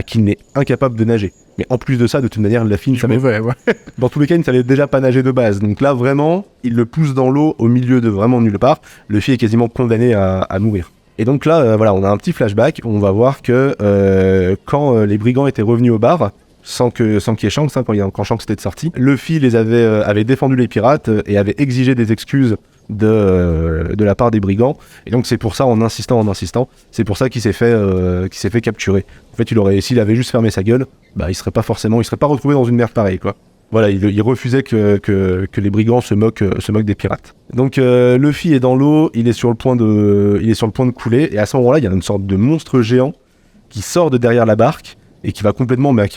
qu'il n'est incapable de nager. Mais en plus de ça, de toute manière, Luffy ne savait... Ouais. Dans tous les cas, il ne savait déjà pas nager de base. Donc là, vraiment, il le pousse dans l'eau au milieu de vraiment nulle part. Luffy est quasiment condamné à mourir. Et donc là, on a un petit flashback. On va voir que quand les brigands étaient revenus au bar, sans qu'il y ait Shanks, quand Shanks était sorti, Luffy avait défendu les pirates et avait exigé des excuses de la part des brigands. Et donc c'est pour ça, en insistant, c'est pour ça qu'il s'est fait capturer. En fait, s'il avait juste fermé sa gueule, il serait pas retrouvé dans une merde pareille, quoi. Voilà, il refusait que les brigands se moquent des pirates. Donc Luffy est dans l'eau, il est sur le point de couler, et à ce moment-là, il y a une sorte de monstre géant qui sort de derrière la barque et qui va complètement, mais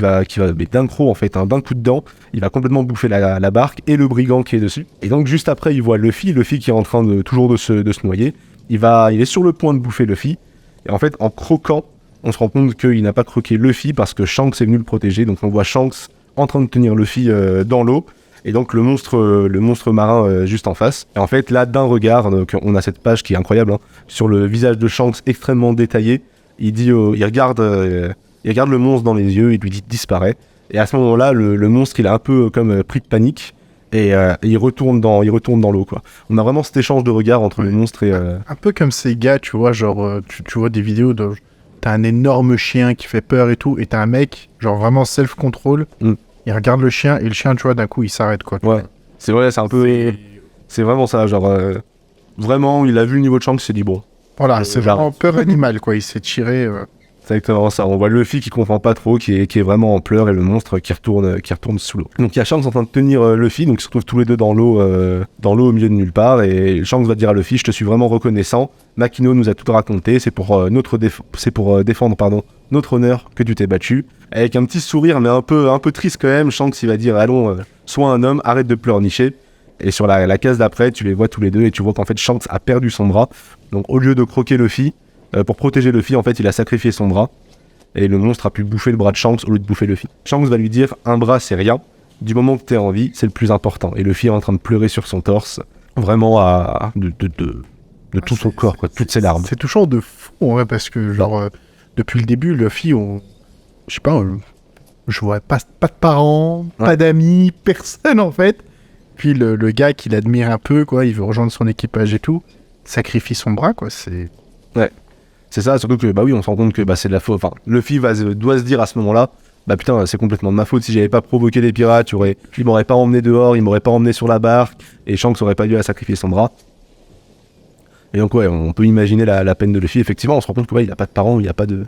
d'un croc en fait, d'un coup de dent, il va complètement bouffer la barque et le brigand qui est dessus. Et donc juste après, il voit Luffy qui est en train de se noyer. Il est sur le point de bouffer Luffy, et en fait, en croquant, on se rend compte qu'il n'a pas croqué Luffy parce que Shanks est venu le protéger. Donc on voit Shanks en train de tenir Luffy dans l'eau, et donc le monstre marin juste en face. Et en fait, là, d'un regard, donc, on a cette page qui est incroyable, hein, sur le visage de Shanks extrêmement détaillé. Il regarde le monstre dans les yeux, il lui dit « disparaît ». Et à ce moment-là, le monstre, il est un peu comme pris de panique, et il retourne dans l'eau, quoi. On a vraiment cet échange de regards entre le monstre et... Un peu comme ces gars, tu vois, genre, tu vois des vidéos de... T'as un énorme chien qui fait peur et tout, et t'as un mec, genre vraiment self-control, il regarde le chien, et le chien, tu vois, d'un coup, il s'arrête, quoi. Ouais, c'est vrai, c'est un peu... C'est vraiment ça, genre... vraiment, il a vu le niveau de Shanks, il s'est dit, bon... Voilà, c'est vraiment peur animale, quoi, il s'est tiré... C'est exactement ça. On voit Luffy qui comprend pas trop, qui est vraiment en pleurs, et le monstre qui retourne sous l'eau. Donc il y a Shanks en train de tenir Luffy, donc ils se retrouvent tous les deux dans l'eau au milieu de nulle part, et Shanks va dire à Luffy, je te suis vraiment reconnaissant. Makino nous a tout raconté, c'est pour défendre notre honneur que tu t'es battu. Avec un petit sourire, mais un peu triste quand même, Shanks il va dire, allons, sois un homme, arrête de pleurnicher. Et sur la case d'après, tu les vois tous les deux, et tu vois qu'en fait Shanks a perdu son bras. Donc au lieu de croquer Luffy, pour protéger Luffy, en fait, il a sacrifié son bras, et le monstre a pu bouffer le bras de Shanks au lieu de bouffer Luffy. Shanks va lui dire, un bras c'est rien, du moment que t'es en vie, c'est le plus important. Et Luffy est en train de pleurer sur son torse, vraiment de de tout son corps, quoi, toutes ses larmes. C'est touchant de fou, en vrai, parce que, genre, depuis le début, Luffy, je sais pas, je vois pas de parents, pas d'amis, personne, en fait. Puis le gars qui l'admire un peu, quoi, il veut rejoindre son équipage et tout, sacrifie son bras, quoi, c'est... Ouais, c'est ça, surtout que, bah oui, on se rend compte que c'est de la faute. Enfin, Luffy doit se dire à ce moment-là, bah putain, c'est complètement de ma faute. Si j'avais pas provoqué les pirates, il m'aurait pas emmené dehors, il m'aurait pas emmené sur la barque, et Shanks aurait pas dû sacrifier son bras. Et donc, ouais, on peut imaginer la peine de Luffy. Effectivement, on se rend compte qu'il a pas de parents, il y a pas de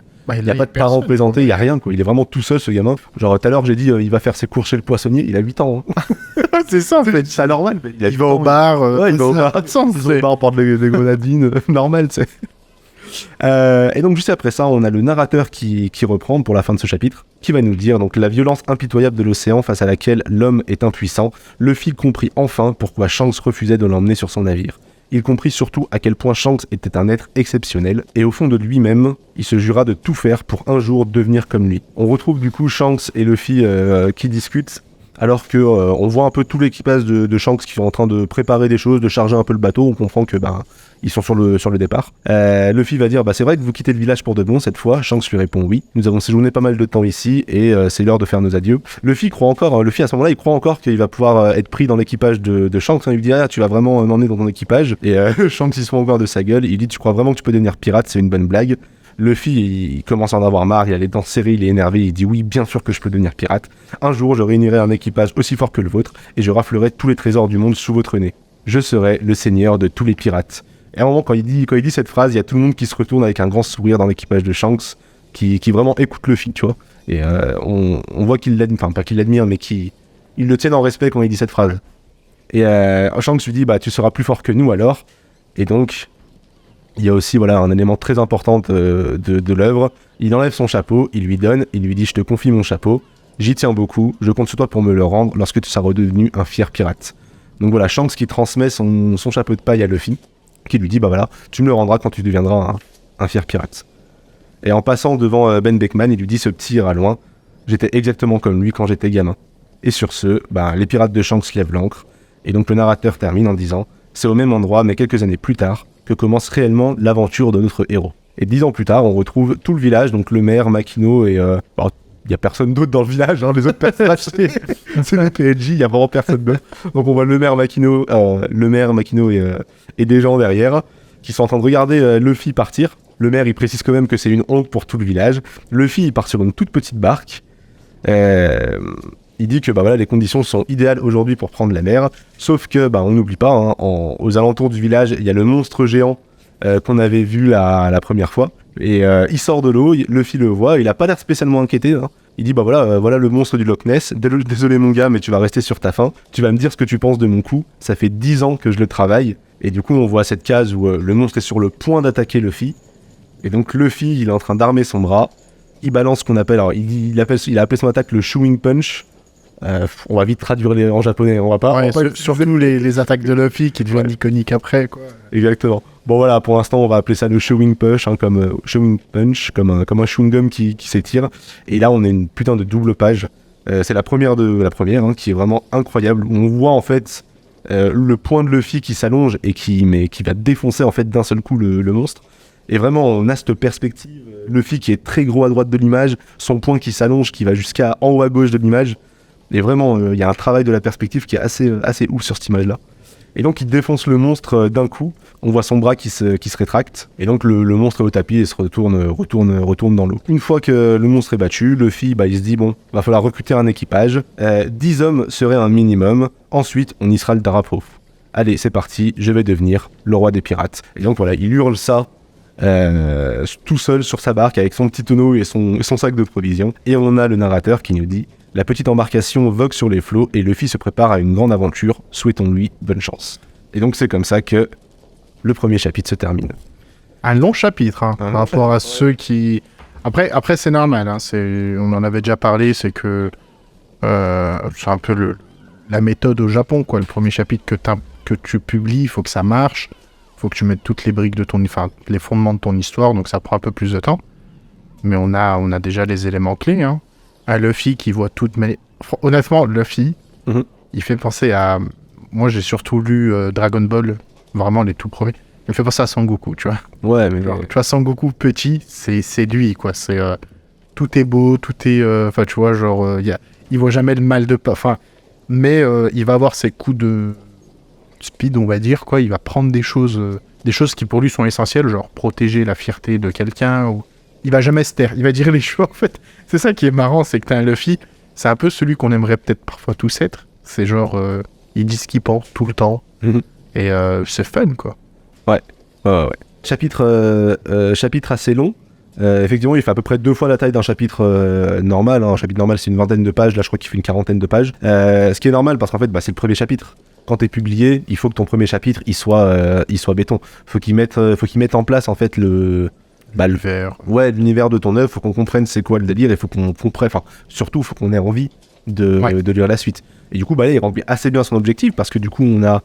parents présentés, il y a rien, quoi. Il est vraiment tout seul, ce gamin. Genre, tout à l'heure, j'ai dit, il va faire ses cours chez le poissonnier, il a 8 ans. Hein. C'est ça, en fait. C'est normal. Il va au bar, il va au bar. On porte des grenadines, normal, tu sais. Et donc juste après ça, on a le narrateur qui reprend pour la fin de ce chapitre, qui va nous dire donc la violence impitoyable de l'océan face à laquelle l'homme est impuissant. Luffy comprit enfin pourquoi Shanks refusait de l'emmener sur son navire. Il comprit surtout à quel point Shanks était un être exceptionnel, et au fond de lui-même, il se jura de tout faire pour un jour devenir comme lui. On retrouve du coup Shanks et Luffy qui discutent, alors que on voit un peu tout l'équipage de Shanks qui sont en train de préparer des choses, de charger un peu le bateau. On comprend que ils sont sur le départ. Luffy va dire c'est vrai que vous quittez le village pour de bon cette fois. Shanks lui répond oui. Nous avons séjourné pas mal de temps ici et c'est l'heure de faire nos adieux. Luffy croit encore. Luffy à ce moment-là il croit encore qu'il va pouvoir être pris dans l'équipage de Shanks. Il lui dit tu vas vraiment m'emmener dans ton équipage. Et Shanks il se fout encore de sa gueule. Il dit tu crois vraiment que tu peux devenir pirate, c'est une bonne blague. Luffy, il commence à en avoir marre, il a les dents serrées, il est énervé, il dit oui, bien sûr que je peux devenir pirate. Un jour, je réunirai un équipage aussi fort que le vôtre et je raflerai tous les trésors du monde sous votre nez. Je serai le seigneur de tous les pirates. Et à un moment, quand il dit cette phrase, il y a tout le monde qui se retourne avec un grand sourire dans l'équipage de Shanks, qui vraiment écoute Luffy, tu vois. Et on voit qu'il l'admire, enfin pas qu'il l'admire, mais qu'il le tient en respect quand il dit cette phrase. Et Shanks lui dit tu seras plus fort que nous alors. Et donc... il y a aussi un élément très important de l'œuvre. Il enlève son chapeau, il lui donne, il lui dit « Je te confie mon chapeau, j'y tiens beaucoup, je compte sur toi pour me le rendre lorsque tu seras redevenu un fier pirate. » Donc voilà, Shanks qui transmet son chapeau de paille à Luffy, qui lui dit « tu me le rendras quand tu deviendras un fier pirate. » Et en passant devant Ben Beckman, il lui dit « Ce petit ira loin, j'étais exactement comme lui quand j'étais gamin. » Et sur ce, les pirates de Shanks lèvent l'ancre, et donc le narrateur termine en disant « C'est au même endroit, mais quelques années plus tard, que commence réellement l'aventure de notre héros. » Et 10 ans plus tard, on retrouve tout le village, donc le maire, Makino et... il n'y a personne d'autre dans le village, les autres personnages, c'est le PNJ, il n'y a vraiment personne d'autre. Donc on voit le maire Makino et des gens derrière, qui sont en train de regarder Luffy partir. Le maire, il précise quand même que c'est une honte pour tout le village. Luffy, il part sur une toute petite barque. Il dit que les conditions sont idéales aujourd'hui pour prendre la mer, sauf que on n'oublie pas, aux alentours du village, il y a le monstre géant qu'on avait vu la première fois, et il sort de l'eau, Luffy le voit, il a pas l'air spécialement inquiété, Il dit voilà le monstre du Loch Ness, désolé mon gars, mais tu vas rester sur ta faim, tu vas me dire ce que tu penses de mon coup, ça fait 10 ans que je le travaille, et du coup on voit cette case où le monstre est sur le point d'attaquer Luffy, et donc Luffy il est en train d'armer son bras, il balance ce qu'on appelle, il a appelé son attaque le Chewing Punch. On va vite traduire en japonais, on va pas... surtout les attaques de Luffy qui deviennent iconiques après, quoi. Exactement. Bon voilà, pour l'instant on va appeler ça le Chewing Punch, comme Chewing Punch, comme un chewing gum qui s'étire. Et là on a une putain de double page. C'est la première qui est vraiment incroyable. On voit en fait le poing de Luffy qui s'allonge et qui va défoncer en fait d'un seul coup le monstre. Et vraiment on a cette perspective, Luffy qui est très gros à droite de l'image, son poing qui s'allonge, qui va jusqu'à en haut à gauche de l'image. Et vraiment, il y a un travail de la perspective qui est assez ouf sur cette image-là. Et donc, il défonce le monstre d'un coup. On voit son bras qui se rétracte. Et donc, le monstre est au tapis et se retourne dans l'eau. Une fois que le monstre est battu, Luffy, il se dit, va falloir recruter un équipage. 10 hommes serait un minimum. Ensuite, on hissera le drapeau. Allez, c'est parti, je vais devenir le roi des pirates. Et donc, voilà, il hurle ça tout seul sur sa barque avec son petit tonneau et son sac de provisions. Et on a le narrateur qui nous dit... La petite embarcation vogue sur les flots et Luffy se prépare à une grande aventure. Souhaitons-lui bonne chance. Et donc c'est comme ça que le premier chapitre se termine. Un long chapitre, par rapport à ceux qui... Après c'est normal, on en avait déjà parlé, c'est que c'est un peu la méthode au Japon, quoi. Le premier chapitre que tu publies, il faut que ça marche, il faut que tu mettes toutes les briques de les fondements de ton histoire, donc ça prend un peu plus de temps. Mais on a déjà les éléments clés, à Luffy qui voit toutes... Mais honnêtement, Luffy, il fait penser à... Moi, j'ai surtout lu Dragon Ball, vraiment les tout premiers. Il me fait penser à Sangoku, tu vois. Ouais, mais Genre, tu vois, Sangoku petit, c'est lui, quoi. C'est tout est beau, tout est, enfin, tu vois, genre, il voit jamais le mal de pas, enfin, mais il va avoir ses coups de speed, on va dire, quoi. Il va prendre des choses qui pour lui sont essentielles, genre protéger la fierté de quelqu'un. Ou il va jamais se taire. Il va dire les choses. En fait, c'est ça qui est marrant, c'est que t'as un Luffy. C'est un peu celui qu'on aimerait peut-être parfois tous être. C'est genre, il dit ce qu'il pense tout le temps. Mhm. Et c'est fun, quoi. Ouais. Chapitre assez long. Effectivement, il fait à peu près 2 fois la taille d'un chapitre normal. Un chapitre normal, c'est une vingtaine de pages. Là, je crois qu'il fait une quarantaine de pages. Ce qui est normal parce qu'en fait, c'est le premier chapitre. Quand t'es publié, il faut que ton premier chapitre, il soit béton. Faut qu'ils mettent en place en fait L'univers. Ouais, l'univers de ton œuvre. Faut qu'on comprenne c'est quoi le délire. Il faut qu'on comprenne. Enfin, surtout, faut qu'on ait envie de lire la suite. Et du coup, là, il remplit assez bien son objectif parce que du coup, on a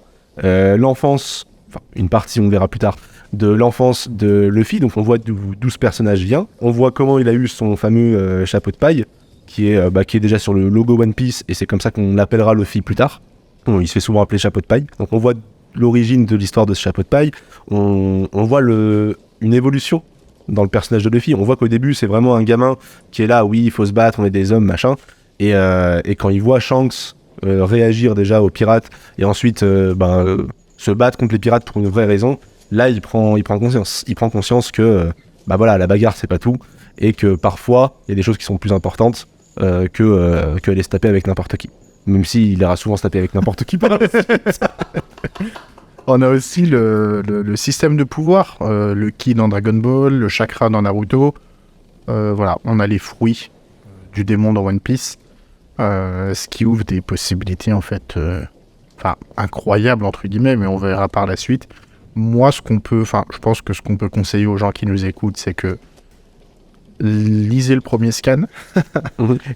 l'enfance. Enfin, une partie, on verra plus tard, de l'enfance de Luffy. Donc, on voit d'où ce personnage vient. On voit comment il a eu son fameux chapeau de paille, qui est déjà sur le logo One Piece, et c'est comme ça qu'on l'appellera Luffy plus tard. Bon, il se fait souvent appeler chapeau de paille. Donc, on voit l'origine de l'histoire de ce chapeau de paille. On voit une évolution dans le personnage de Luffy. On voit qu'au début, c'est vraiment un gamin qui est là, oui, il faut se battre, on est des hommes, machin. Et quand il voit Shanks réagir déjà aux pirates, et ensuite se battre contre les pirates pour une vraie raison, là il prend conscience. Il prend conscience que la bagarre c'est pas tout, et que parfois il y a des choses qui sont plus importantes que aller se taper avec n'importe qui. Même s'il ira souvent se taper avec n'importe qui par la suite. On a aussi le système de pouvoir, le ki dans Dragon Ball, le chakra dans Naruto. Voilà, on a les fruits du démon dans One Piece, ce qui ouvre des possibilités en fait, incroyables entre guillemets, mais on verra par la suite. Moi, je pense que ce qu'on peut conseiller aux gens qui nous écoutent, c'est que lisez le premier scan.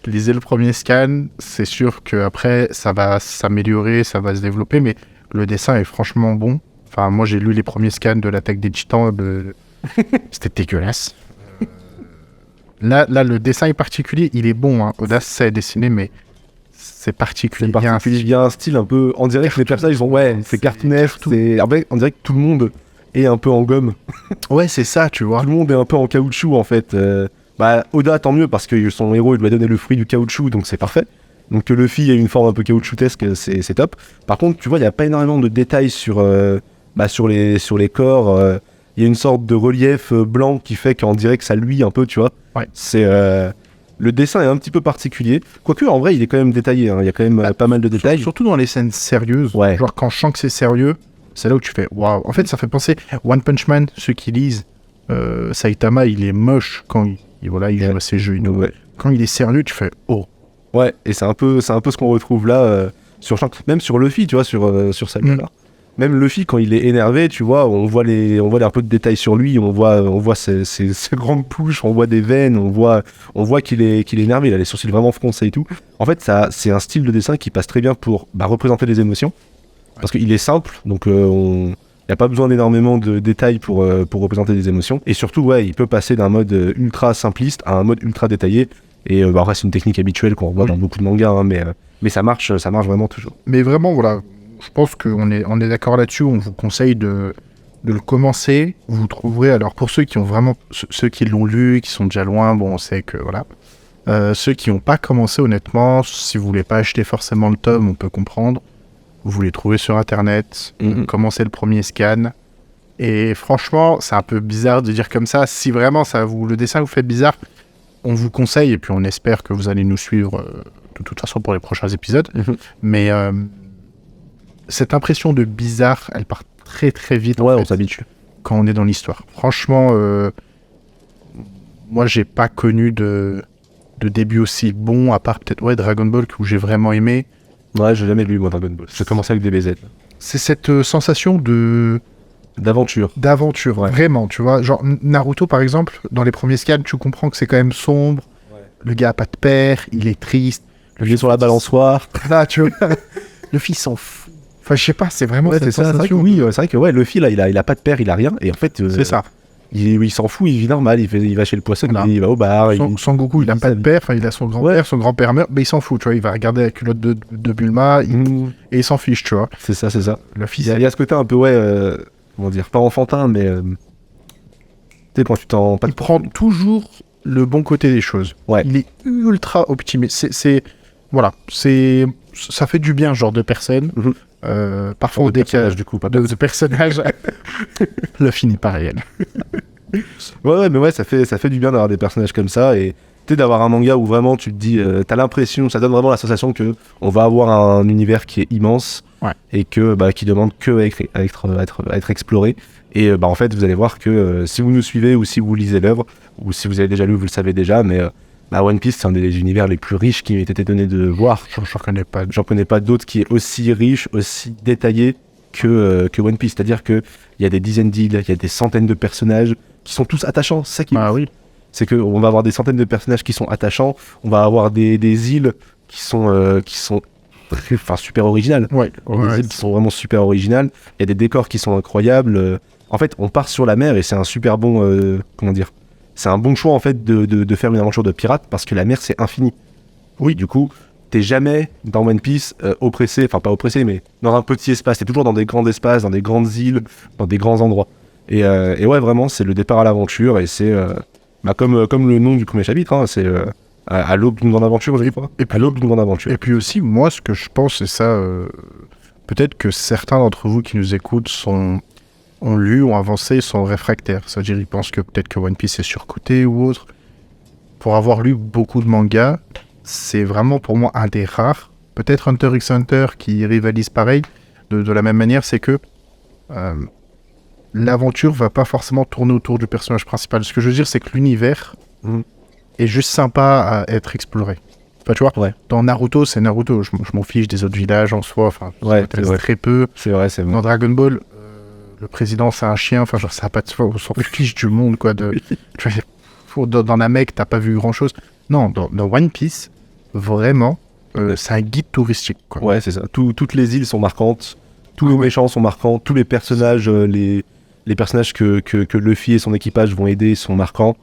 Lisez le premier scan, c'est sûr qu'après ça va s'améliorer, ça va se développer, mais le dessin est franchement bon. Enfin, moi j'ai lu les premiers scans de l'attaque des titans, c'était dégueulasse. Là, le dessin est particulier, il est bon, hein. Oda sait dessiner, mais c'est particulier. Il y a un style un peu. On dirait que les personnages, ils ont. Ouais, c'est cartoonesque. En fait, on dirait que tout le monde est un peu en gomme. Ouais, c'est ça, tu vois. Tout le monde est un peu en caoutchouc, en fait. Oda, tant mieux, parce que son héros, il lui a donné le fruit du caoutchouc, donc c'est parfait. Donc que Luffy ait une forme un peu caoutchoutesque, c'est top. Par contre, tu vois, il n'y a pas énormément de détails sur les corps. Il y a une sorte de relief blanc qui fait qu'on dirait que ça luit un peu, tu vois. Ouais. Le dessin est un petit peu particulier. Quoique, en vrai, il est quand même détaillé. Hein. Il y a quand même pas mal de détails. Surtout dans les scènes sérieuses. Ouais. Genre, quand je sens que c'est sérieux, c'est là où tu fais waouh. En fait, ça fait penser One Punch Man, ceux qui lisent. Saitama, il est moche quand il joue à ses jeux. Ouais. Quand il est sérieux, tu fais oh. Ouais, et c'est un peu ce qu'on retrouve là sur Shanks. Même sur Luffy, tu vois, sur sa là. Même Luffy, quand il est énervé, tu vois, on voit un peu de détails sur lui, on voit ses grandes pouches, on voit des veines, on voit qu'il est énervé, il a les sourcils vraiment froncés et tout. En fait, c'est un style de dessin qui passe très bien pour représenter les émotions, parce qu'il est simple, donc il n'y a pas besoin d'énormément de détails pour représenter des émotions. Et surtout, ouais, il peut passer d'un mode ultra simpliste à un mode ultra détaillé. Et après, c'est une technique habituelle qu'on voit dans beaucoup de mangas, hein, mais ça marche vraiment toujours. Mais vraiment, voilà, je pense qu'on est d'accord là-dessus. On vous conseille de le commencer. Vous trouverez, alors pour ceux qui ont vraiment, ceux qui l'ont lu, qui sont déjà loin, bon, on sait que voilà. Ceux qui n'ont pas commencé, honnêtement, si vous voulez pas acheter forcément le tome, on peut comprendre. Vous les trouvez sur Internet, commencez le premier scan. Et franchement, c'est un peu bizarre de dire comme ça. Si vraiment le dessin vous fait bizarre, on vous conseille, et puis on espère que vous allez nous suivre de toute façon pour les prochains épisodes. Mais cette impression de bizarre, elle part très très vite. Ouais, on s'habitue. Quand on est dans l'histoire. Franchement, moi j'ai pas connu de début aussi bon, à part peut-être Dragon Ball, où j'ai vraiment aimé. Ouais, j'ai jamais lu moi Dragon Ball. J'ai commencé avec DBZ. C'est cette sensation d'aventure, ouais. Vraiment, tu vois. Genre Naruto, par exemple, dans les premiers scans, tu comprends que c'est quand même sombre. Ouais. Le gars a pas de père, il est triste. Le gars sur la balançoire. Là, tu vois. Le fils s'en fout. Enfin, je sais pas, c'est vraiment cette sensation. C'est vrai que le fils, là, il a pas de père, il a rien. Et en fait, c'est ça. Il s'en fout, il vit normal. Il va chez le poisson, il va au bar. Sangoku, il a pas de père. Enfin, il a son grand-père. Ouais. Son grand-père meurt, mais il s'en fout, tu vois. Il va regarder la culotte de Bulma et il s'en fiche, tu vois. C'est ça. Le fils. Il y a ce côté un peu, comment dire, pas enfantin, mais tu sais, quand tu t'en... Il prend toujours le bon côté des choses. Ouais. Il est ultra optimiste. Voilà, ça fait du bien, ce genre de personne. Parfois, au décalage, du coup, pas de personnage, le finit par réel. Ouais, mais ouais, ça fait du bien d'avoir des personnages comme ça, et tu sais, d'avoir un manga où vraiment tu te dis, t'as l'impression, ça donne vraiment la sensation que on va avoir un univers qui est immense, et que qui demande que à être exploré. Et en fait, vous allez voir que si vous nous suivez ou si vous lisez l'œuvre, ou si vous avez déjà lu, vous le savez déjà, mais One Piece, c'est un des univers les plus riches qui m'ait été donné de voir. J'en connais pas d'autres qui est aussi riche, aussi détaillé que One Piece. C'est-à-dire qu'il y a des dizaines d'îles, il y a des centaines de personnages qui sont tous attachants. C'est ça qui oui. C'est qu'on va avoir des centaines de personnages qui sont attachants, on va avoir des îles qui sont super originales. Ouais. Des îles qui sont vraiment super originales. Il y a des décors qui sont incroyables. En fait, on part sur la mer et c'est un super bon... c'est un bon choix en fait de faire une aventure de pirate parce que la mer c'est infini. Oui, du coup, t'es jamais dans One Piece oppressé, enfin pas oppressé, mais dans un petit espace. T'es toujours dans des grands espaces, dans des grandes îles, dans des grands endroits. Et ouais, vraiment, c'est le départ à l'aventure et c'est comme le nom du premier chapitre, hein, c'est à l'aube d'une grande aventure, je dis pas. À l'aube d'une grande aventure. Et puis aussi, moi, ce que je pense, c'est ça. Peut-être que certains d'entre vous qui nous écoutent ont lu, ont avancé, sont réfractaires. C'est-à-dire, ils pensent que peut-être que One Piece est surcoté ou autre. Pour avoir lu beaucoup de mangas, c'est vraiment pour moi un des rares. Peut-être Hunter x Hunter qui rivalise pareil, de la même manière, c'est que l'aventure va pas forcément tourner autour du personnage principal. Ce que je veux dire, c'est que l'univers est juste sympa à être exploré. Enfin, tu vois, dans Naruto, c'est Naruto. Je m'en fiche des autres villages en soi. Enfin, ça m'intéresse très peu. C'est vrai. Dans Dragon Ball, le président, c'est un chien. Enfin, genre, ça a pas de... On s'en fiche du monde, quoi. Tu vois, dans Namek, t'as pas vu grand-chose. Non, dans One Piece, vraiment, c'est un guide touristique, quoi. Ouais, c'est ça. Toutes les îles sont marquantes. Tous les méchants sont marquants. Tous les personnages, les personnages que Luffy et son équipage vont aider sont marquants.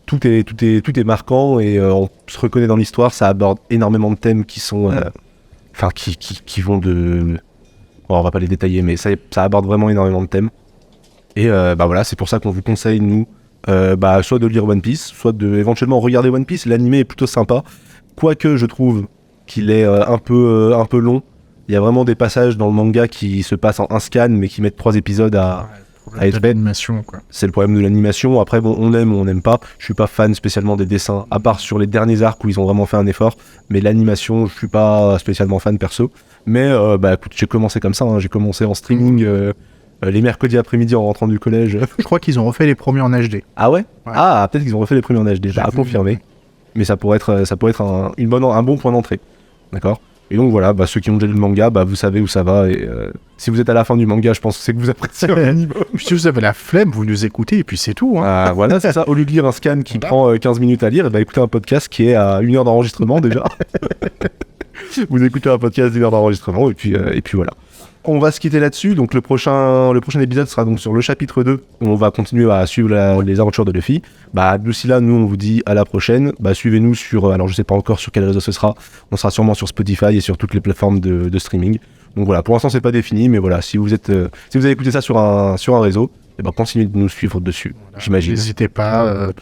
Tout est marquant et on se reconnaît dans l'histoire. Ça aborde énormément de thèmes qui sont... qui vont de... Bon, on va pas les détailler, mais ça aborde vraiment énormément de thèmes. Et voilà, c'est pour ça qu'on vous conseille, nous, soit de lire One Piece, soit de éventuellement regarder One Piece. L'animé est plutôt sympa. Quoique, je trouve qu'il est un peu long. Il y a vraiment des passages dans le manga qui se passent en un scan, mais qui mettent 3 épisodes à être fait. Quoi. C'est le problème de l'animation. Après, bon, on aime ou on n'aime pas. Je suis pas fan spécialement des dessins, à part sur les derniers arcs où ils ont vraiment fait un effort. Mais l'animation, je suis pas spécialement fan perso. Mais écoute, j'ai commencé comme ça. Hein. J'ai commencé en streaming les mercredis après-midi en rentrant du collège. Je crois qu'ils ont refait les premiers en HD. Ah ouais. Ah, peut-être qu'ils ont refait les premiers en HD. À confirmer. Mais ça pourrait être un bon point d'entrée. D'accord. Et donc voilà, ceux qui ont déjà lu le manga, vous savez où ça va. Et si vous êtes à la fin du manga, je pense que c'est que vous appréciez un minimum. Si vous avez la flemme, vous nous écoutez et puis c'est tout. Hein. Voilà, c'est ça. Au lieu de lire un scan qui prend 15 minutes à lire, écoutez un podcast qui est à 1 heure d'enregistrement déjà. Vous écoutez un podcast d'1 heure d'enregistrement et puis voilà. On va se quitter là-dessus. Donc le prochain épisode sera donc sur le chapitre 2. On va continuer à suivre les aventures de Luffy. D'ici là, nous on vous dit à la prochaine. Suivez-nous sur, alors je sais pas encore sur quel réseau ce sera. On sera sûrement sur Spotify et sur toutes les plateformes de streaming. Donc voilà, pour l'instant c'est pas défini, mais voilà, si vous avez écouté ça sur un réseau, continuez de nous suivre dessus. Voilà, j'imagine. N'hésitez pas,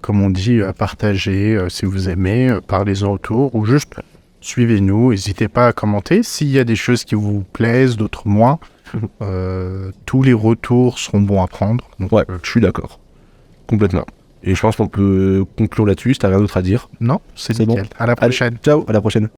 comme on dit, à partager si vous aimez, parlez-en autour ou juste suivez-nous. N'hésitez pas à commenter s'il y a des choses qui vous plaisent, d'autres moins. Tous les retours seront bons à prendre. Donc, je suis d'accord, complètement. Et je pense qu'on peut conclure là-dessus. Si t'as rien d'autre à dire. Non, c'est nickel. Bon. À la prochaine. Allez, ciao, à la prochaine.